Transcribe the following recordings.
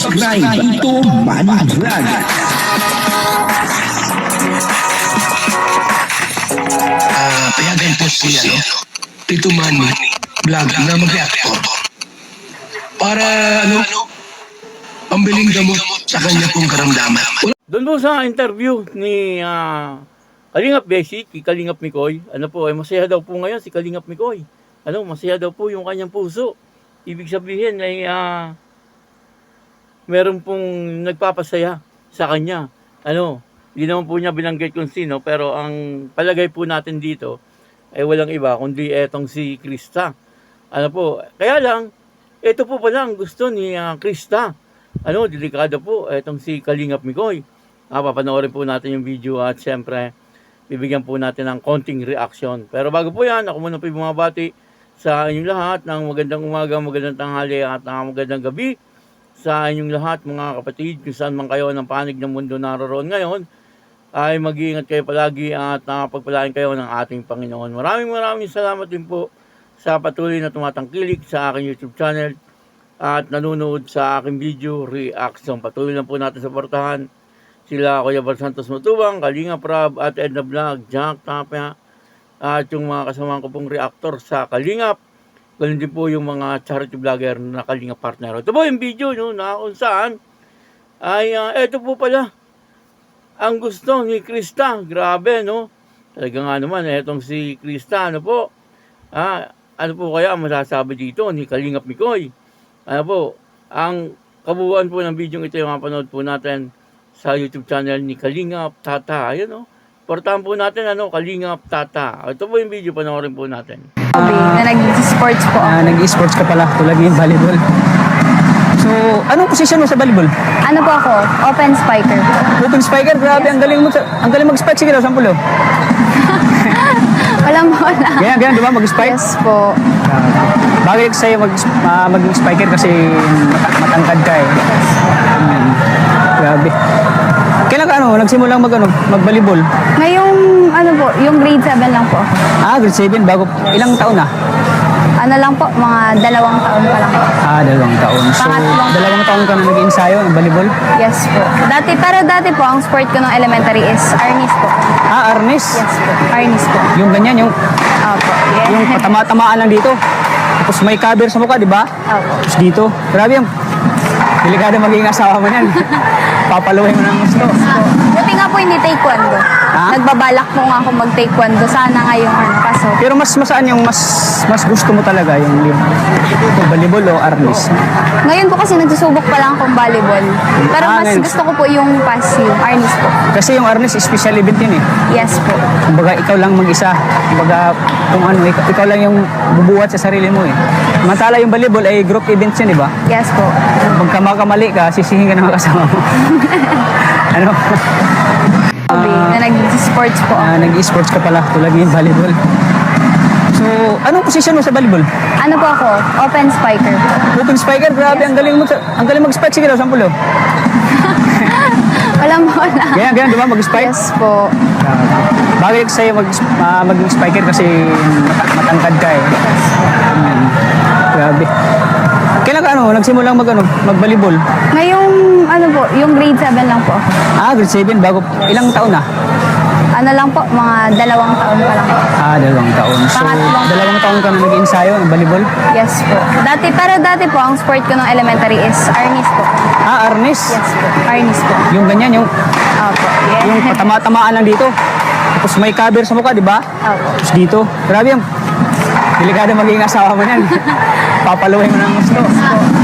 Subscribe Tito Manny Vlog. Payagan po si Tito Manny Vlog na mag-reactor para pambiling gamot sa kanya pong karamdaman. Doon po sa interview ni Kalingap Beshi, Kalingap Mikoy, masaya daw po ngayon si Kalingap Mikoy. Masaya daw po yung kanyang puso. Ibig sabihin ay meron pong nagpapasaya sa kanya. Hindi naman po niya binanggit kung sino, pero ang palagay po natin dito ay walang iba kundi etong si Krista. Kaya lang, ito po pala ang gusto ni Krista. Delikado po etong si Kalingap Mikoy. Papanoorin po natin yung video at siyempre, bibigyan po natin ng konting reaction. Pero bago po yan, ako muna po yung bumabati sa inyong lahat ng magandang umaga, magandang tanghali at magandang gabi sa inyong lahat mga kapatid, kung saan man kayo ng panig ng mundo naroon ngayon, ay mag-iingat kayo palagi at pagpalain kayo ng ating Panginoon. Maraming salamat din po sa patuloy na tumatangkilik sa aking YouTube channel at nanonood sa aking video reaction. Patuloy lang po natin suportahan sila Kuya Val Santos Matubang, Kalingap Rab at Edna Vlog, Jack Tapia at yung mga kasamahan ko pong reactor sa Kalingap. Ganun din po yung mga charity vlogger na Kalingap partner. Ito po yung video na kung saan ay ito po pala ang gusto ni Krista. Grabe, talaga nga naman, etong si Krista, ano po kaya masasabi dito ni Kalingap Mikoy? Ang kabuuan po ng video ito yung mapanood po natin sa YouTube channel ni Kalingap Tata. Portahan po natin, Kalingap Tata. Ito po yung video, panoorin po natin. Na nag-sports po ako. Nag-sports ka pala, tulad ng volleyball. So, anong position mo sa volleyball? Ano po ako? Open spiker. Open spiker? Grabe, Yes. ang galing mag-spike. Sige daw, sampulo. Walang bola. Ganyan, di ba? Mag-spike? Yes po. Bagay ko sa'yo maging spiker kasi matangkad ka eh. Grabe. Kailan ka nagsimulang mag-volleyball? Ngayong yung grade 7 lang po. Grade 7, bago, ilang taon na? Lang po, mga 2 taon pa lang. 2 taon. So, Pangatlong. 2 taon ka na nag-ensayo ng volleyball? Yes po. Dati po, ang sport ko ng elementary is arnis po. Arnis? Yes po. Arnis po. Yung ganyan, yung Opo. Yes. yung patama-tamaan lang dito. Tapos may cover sa mukha, di ba? Opo. Tapos dito. Grabe yung delikado magiging asawa mo yan. Papaluhin mo ng gusto. Buti nga po hindi taekwondo. Nagbabalak po nga ako mag-taekwondo. Sana ngayong kaso. Pero masaan yung mas gusto mo talaga yung volleyball o arnis? Ngayon po kasi nagsusubok pa lang akong volleyball. Pero mas ngayon. gusto ko po yung yung arnis po. Kasi yung arnis, special event yun eh. Yes po. Kumbaga ikaw lang mag-isa. Kumbaga ikaw lang yung bubuhat sa sarili mo eh. Mantala yung volleyball ay group events yun, di ba? Yes po. Pagka makamali ka, sisihin ka ng mga kasama mo. Na nag-sports po ako. Nag-sports ka pala, tulad ng volleyball. So, anong position mo sa volleyball? Ano po ako? Open spiker. Open spiker? Grabe, Yes. ang galing mag-spike. Sige daw, sampulo. Walang bola. Ganyan, di ba? Mag-spike? Yes po. Bagay ko sa'yo maging spiker kasi matangkad ka eh. Grabe. Kailan ka nagsimulang mag-volleyball? Ngayong yung grade 7 lang po. Grade 7, bago, ilang taon na? Lang po, mga 2 taon pa lang. 2 taon. So, Pangatlong. 2 taon ka na nag-ensayo ng volleyball? Yes po. Dati po, ang sport ko ng elementary is arnis po. Arnis? Yes po. Arnis po. Yung ganyan, yung Opo. Yes. yung patama-tamaan lang dito. Tapos may cover sa mukha, di ba? Opo. Tapos dito. Grabe yung delikado magiging asawa mo yan. Papaluhin mo ng gusto.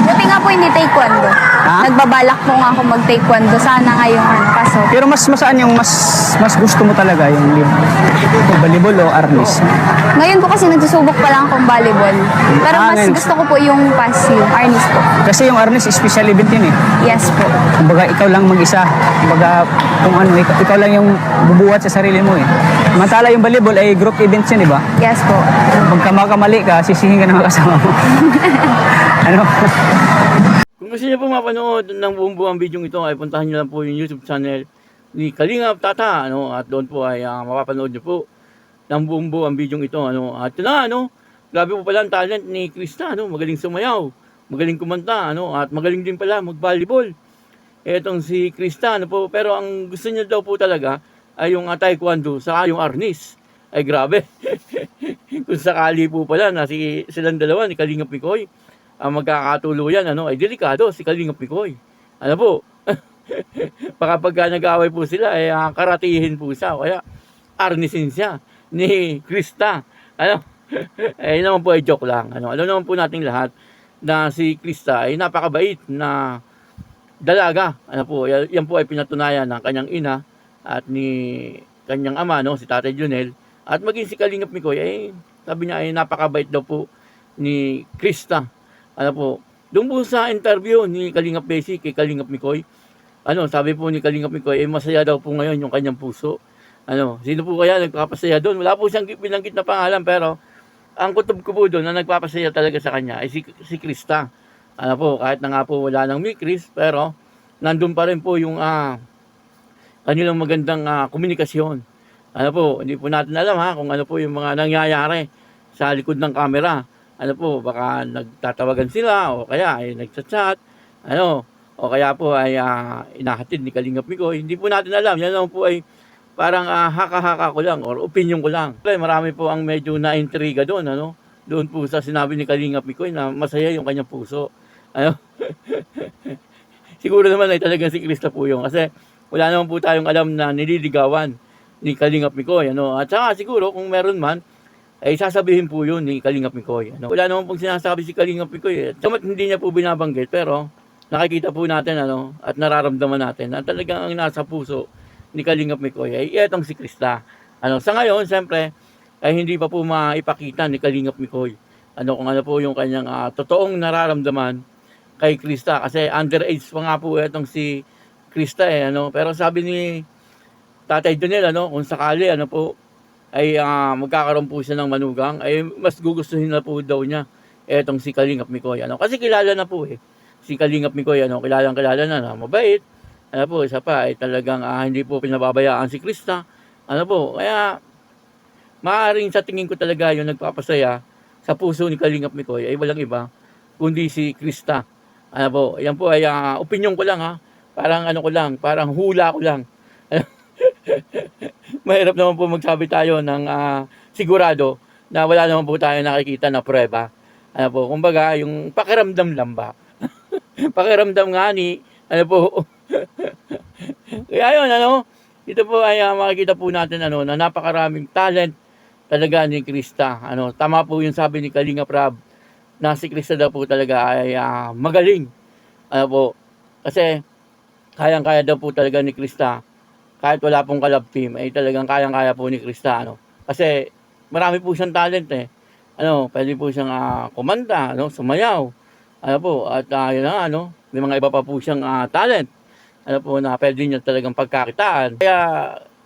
Buti nga po hindi taekwondo. Nagbabalak po nga ako mag-taekwondo. Sana ngayong kaso. Pero masaan yung mas gusto mo talaga yung volleyball o arnis? Ngayon po kasi nagsusubok pa lang akong volleyball. Pero mas ngayon. gusto ko po yung yung arnis po. Kasi yung arnis, special event yun eh. Yes po. Kumbaga ikaw lang mag-isa. Kumbaga ikaw lang yung bubuhat sa sarili mo eh. Mantala yung volleyball ay group events yun, di ba? Yes po. Pagka makamali ka, sisihin ka ng mga kasama mo. Kung gusto niyo po mapanood ng buong video ito, ay puntahan niyo lang po yung YouTube channel ni Kalingap Tata, at doon po ay mapapanood niyo po ng buong video ito, at yun na, grabe po pala ang talent ni Krista, magaling sumayaw. magaling kumanta, ano, at magaling din pala mag-volleyball. Etong si Krista, ano po, pero ang gusto niya daw po talaga ay yung taekwondo, saka yung arnis. Ay grabe. Kung sakali po pala na silang dalawa ni Kalingap Mikoy ang magkakatuluyan, ano, ay delikado si Kalingap Mikoy. Ano po? Baka pagka nag-away po sila, ay karatihin po siya, kaya arnisin siya ni Krista. Ano? Eh naman po ay joke lang. Ano, alam naman po nating lahat na si Krista ay napakabait na dalaga. Ano po, yan po ay pinatunayan ng kanyang ina at ni kanyang ama, no, si Tatay Junel, at maging si Kalingap Mikoy ay sabi niya ay napakabait daw po ni Krista. Ano po, doon po sa interview ni Kalingap Besi kay Kalingap Mikoy, ano, sabi po ni Kalingap Mikoy ay masaya daw po ngayon yung kanyang puso. Ano, sino po kaya nagpapasaya doon? Wala po siyang binanggit na pangalan, pero ang kutob ko po doon na nagpapasaya talaga sa kanya ay si Krista. Ano po, kahit na nga po wala ng Mikris, pero nandun pa rin po yung kanilang magandang komunikasyon. Ano po, hindi po natin alam kung ano po yung mga nangyayari sa likod ng camera. Ano po, baka nagtatawagan sila o kaya ay nagchat-chat, ano, o kaya po ay inahatid ni Kalingap Mikoy. Hindi po natin alam. Yan lang po ay parang haka-haka ko lang or opinion ko lang. Marami po ang medyo na-intriga doon, ano? Doon po sa sinabi ni Kalingap Mikoy na masaya yung kanyang puso. Ano? Siguro naman ay talagang si Krista po yun. Kasi wala naman po tayong alam na nililigawan ni Kalingap Mikoy. Ano? At saka siguro kung meron man, ay sasabihin po yun ni Kalingap Mikoy. Ano? Wala naman pong sinasabi si Kalingap Mikoy. Samat hindi niya po binabanggit, pero nakikita po natin, ano, at nararamdaman natin na talagang ang nasa puso ni Kalingap Mikoy ay etong si Krista. Ano? Sa ngayon, siyempre, ay hindi pa po maipakita ni Kalingap Mikoy ano kung ano po yung kanyang totoong nararamdaman kay Krista, kasi underage pa nga po etong si Krista ano. Pero sabi ni Tatay Donel, ano, kung sakali ano po ay magkakaroon po siya ng manugang, ay mas gugustuhin na po daw niya etong si Kalingap Mikoy, ano, kasi kilala na po si Kalingap Mikoy, ano, kilalang kilala na mabait, ano po, isa pa ay talagang hindi po pinababayaan si Krista, ano po, kaya maaaring sa tingin ko talaga yung nagpapasaya sa puso ni Kalingap Mikoy ay walang iba kundi si Krista. Ano po, yan po ay opinion ko lang parang ano ko lang, parang hula ko lang. Mahirap naman po magsabi tayo ng sigurado na wala naman po tayo nakikita na prueba. Ano po, kumbaga yung pakiramdam lang ba? Pakiramdam nga ni, ano po. Kaya yun, ano, dito po ay makikita po natin, ano, na napakaraming talent talaga ni Krista. Ano, tama po yung sabi ni Kalingap Rab na si Krista daw po talaga ay magaling. Ano po, kasi kayang-kaya daw po talaga ni Krista. Kahit wala pong kalab team, ay talagang kayang-kaya po ni Krista. Ano, kasi marami po siyang talent Ano, pwede po siyang kumanta, ano, sumayaw. Ano po, at yun na, ano, may mga iba pa po siyang talent. Ano po, na pwede niya talagang pagkakitaan. Kaya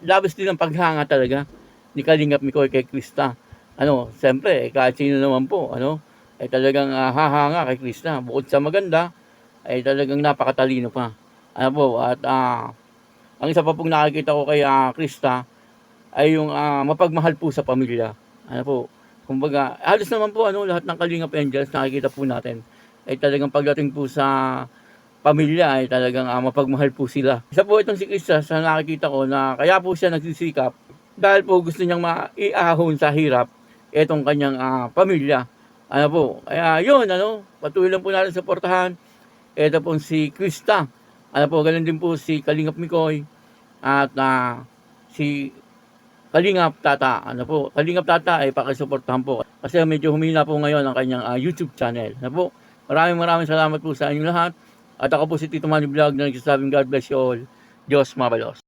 labis din ang paghanga talaga ni Kalingap Mikoy kay Krista. Ano, siyempre, kahit sino naman po, ano, ay talagang hahanga kay Krista. Bukod sa maganda, ay talagang napakatalino pa. Ano po, at ang isa pa pong nakikita ko kay Krista ay yung mapagmahal po sa pamilya. Ano po, kumbaga, halos naman po, ano, lahat ng Kalingap Angels nakikita po natin ay talagang pagdating po sa pamilya ay talagang mapagmahal po sila. Isa po itong si Krista sa nakikita ko na kaya po siya nagsisikap dahil po gusto niyang maiahon sa hirap itong kanyang pamilya. Ano po, kaya yun, ano, patuloy lang po natin suportahan. Ito po si Krista. Ano po, ganun din po si Kalingap Mikoy at si Kalingap Tata. Ano po, Kalingap Tata ay pakisuportahan po kasi medyo humina po ngayon ang kanyang YouTube channel. Ano po, maraming salamat po sa inyong lahat. At ako po si Tito Manny Vlog na nagsasabing God bless you all. Diyos mabalos.